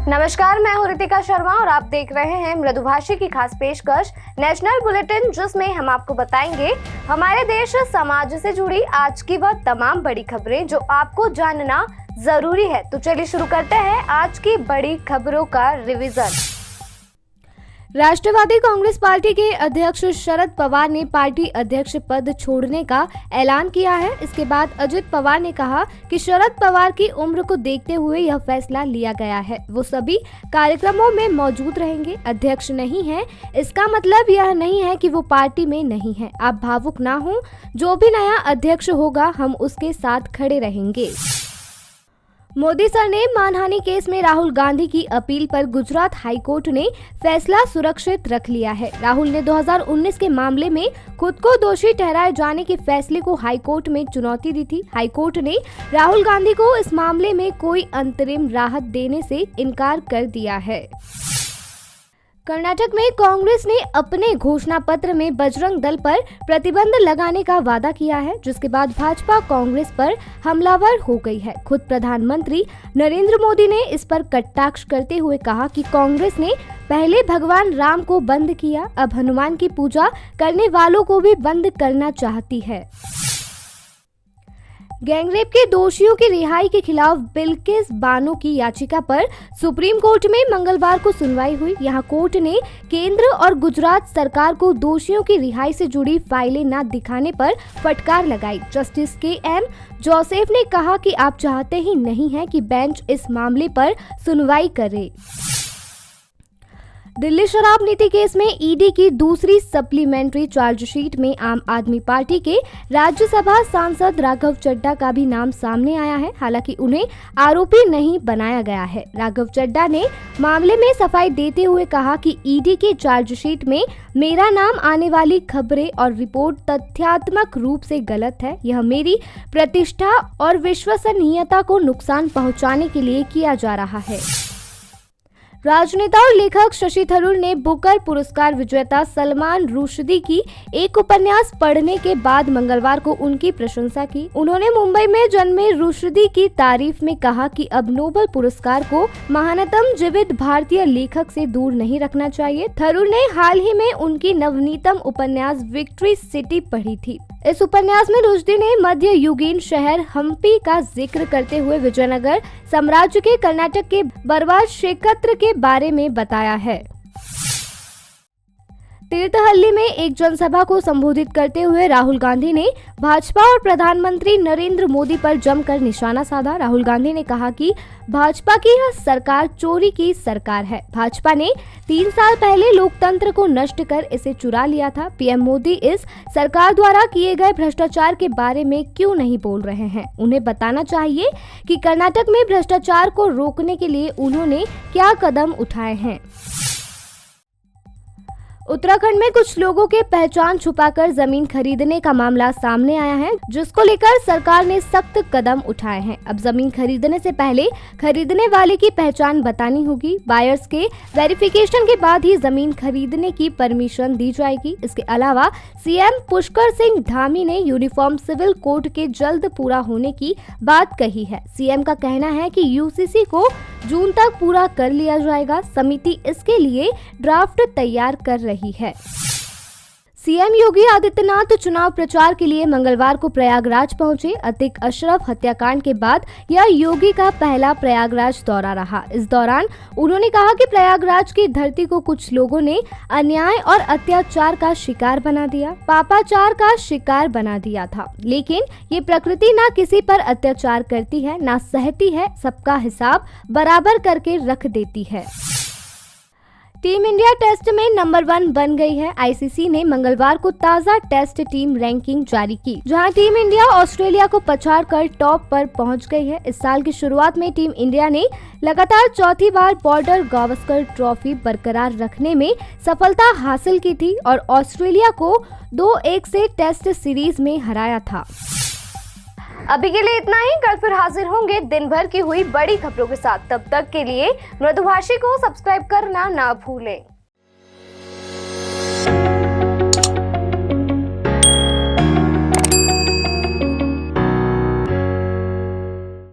नमस्कार, मैं हूं रितिका शर्मा और आप देख रहे हैं मृदुभाषी की खास पेशकश नेशनल बुलेटिन, जिसमें हम आपको बताएंगे हमारे देश समाज से जुड़ी आज की वह तमाम बड़ी खबरें जो आपको जानना जरूरी है। तो चलिए शुरू करते हैं आज की बड़ी खबरों का रिवीजन। राष्ट्रवादी कांग्रेस पार्टी के अध्यक्ष शरद पवार ने पार्टी अध्यक्ष पद छोड़ने का ऐलान किया है। इसके बाद अजित पवार ने कहा कि शरद पवार की उम्र को देखते हुए यह फैसला लिया गया है। वो सभी कार्यक्रमों में मौजूद रहेंगे। अध्यक्ष नहीं है इसका मतलब यह नहीं है कि वो पार्टी में नहीं है। आप भावुक ना हो, जो भी नया अध्यक्ष होगा हम उसके साथ खड़े रहेंगे। मोदी सर ने मानहानि केस में राहुल गांधी की अपील पर गुजरात हाईकोर्ट ने फैसला सुरक्षित रख लिया है। राहुल ने 2019 के मामले में खुद को दोषी ठहराए जाने के फैसले को हाईकोर्ट में चुनौती दी थी। हाईकोर्ट ने राहुल गांधी को इस मामले में कोई अंतरिम राहत देने से इनकार कर दिया है। कर्नाटक में कांग्रेस ने अपने घोषणा पत्र में बजरंग दल पर प्रतिबंध लगाने का वादा किया है, जिसके बाद भाजपा कांग्रेस पर हमलावर हो गई है। खुद प्रधानमंत्री नरेंद्र मोदी ने इस पर कटाक्ष करते हुए कहा कि कांग्रेस ने पहले भगवान राम को बंद किया, अब हनुमान की पूजा करने वालों को भी बंद करना चाहती है। गैंगरेप के दोषियों की रिहाई के खिलाफ बिल्किस बानो की याचिका पर सुप्रीम कोर्ट में मंगलवार को सुनवाई हुई। यहां कोर्ट ने केंद्र और गुजरात सरकार को दोषियों की रिहाई से जुड़ी फाइलें न दिखाने पर फटकार लगाई। Justice KM. जोसेफ ने कहा कि आप चाहते ही नहीं हैं कि बेंच इस मामले पर सुनवाई करे। दिल्ली शराब नीति केस में ईडी की दूसरी सप्लीमेंट्री चार्जशीट में आम आदमी पार्टी के राज्यसभा सांसद राघव चड्ढा का भी नाम सामने आया है। हालांकि उन्हें आरोपी नहीं बनाया गया है। राघव चड्ढा ने मामले में सफाई देते हुए कहा कि ईडी की चार्जशीट में मेरा नाम आने वाली खबरें और रिपोर्ट तथ्यात्मक रूप से गलत है। यह मेरी प्रतिष्ठा और विश्वसनीयता को नुकसान पहुंचाने के लिए किया जा रहा है। राजनेता और लेखक शशि थरूर ने बुकर पुरस्कार विजेता सलमान रुश्दी की एक उपन्यास पढ़ने के बाद मंगलवार को उनकी प्रशंसा की। उन्होंने मुंबई में जन्मे रुश्दी की तारीफ में कहा कि अब नोबेल पुरस्कार को महानतम जीवित भारतीय लेखक से दूर नहीं रखना चाहिए। थरूर ने हाल ही में उनकी नवनीतम उपन्यास विक्ट्री सिटी पढ़ी थी। इस उपन्यास में रुश्दी ने मध्य युगीन शहर हम्पी का जिक्र करते हुए विजयनगर साम्राज्य के कर्नाटक के बरवाज क्षेत्र के बारे में बताया है। तीर्थहल्ली में एक जनसभा को संबोधित करते हुए राहुल गांधी ने भाजपा और प्रधानमंत्री नरेंद्र मोदी पर जमकर निशाना साधा। राहुल गांधी ने कहा कि भाजपा की यह सरकार चोरी की सरकार है। भाजपा ने 3 साल पहले लोकतंत्र को नष्ट कर इसे चुरा लिया था। पीएम मोदी इस सरकार द्वारा किए गए भ्रष्टाचार के बारे में क्यों नहीं बोल रहे हैं? उन्हें बताना चाहिए कि कर्नाटक में भ्रष्टाचार को रोकने के लिए उन्होंने क्या कदम उठाए हैं। उत्तराखंड में कुछ लोगों के पहचान छुपाकर जमीन खरीदने का मामला सामने आया है, जिसको लेकर सरकार ने सख्त कदम उठाए हैं। अब जमीन खरीदने से पहले खरीदने वाले की पहचान बतानी होगी। बायर्स के वेरिफिकेशन के बाद ही जमीन खरीदने की परमिशन दी जाएगी। इसके अलावा सीएम पुष्कर सिंह धामी ने यूनिफॉर्म सिविल कोड के जल्द पूरा होने की बात कही है। सीएम का कहना है कि यूसीसी को जून तक पूरा कर लिया जाएगा। समिति इसके लिए ड्राफ्ट तैयार कर रही है। सीएम योगी आदित्यनाथ चुनाव प्रचार के लिए मंगलवार को प्रयागराज पहुंचे। अतिक अशरफ हत्याकांड के बाद यह योगी का पहला प्रयागराज दौरा रहा। इस दौरान उन्होंने कहा कि प्रयागराज की धरती को कुछ लोगों ने अन्याय और अत्याचार का शिकार बना दिया, पापाचार का शिकार बना दिया था। लेकिन ये प्रकृति ना किसी पर अत्याचार करती है, ना सहती है, सबका हिसाब बराबर करके रख देती है। टीम इंडिया टेस्ट में नंबर 1 बन गई है। आईसीसी ने मंगलवार को ताज़ा टेस्ट टीम रैंकिंग जारी की, जहां टीम इंडिया ऑस्ट्रेलिया को पछाड़कर टॉप पर पहुंच गई है। इस साल की शुरुआत में टीम इंडिया ने लगातार चौथी बार बॉर्डर गावस्कर ट्रॉफी बरकरार रखने में सफलता हासिल की थी और ऑस्ट्रेलिया को 2-1 से टेस्ट सीरीज में हराया था। अभी के लिए इतना ही। कल फिर हाजिर होंगे दिन भर की हुई बड़ी खबरों के साथ। तब तक के लिए मृदुभाषी को सब्सक्राइब करना ना भूलें।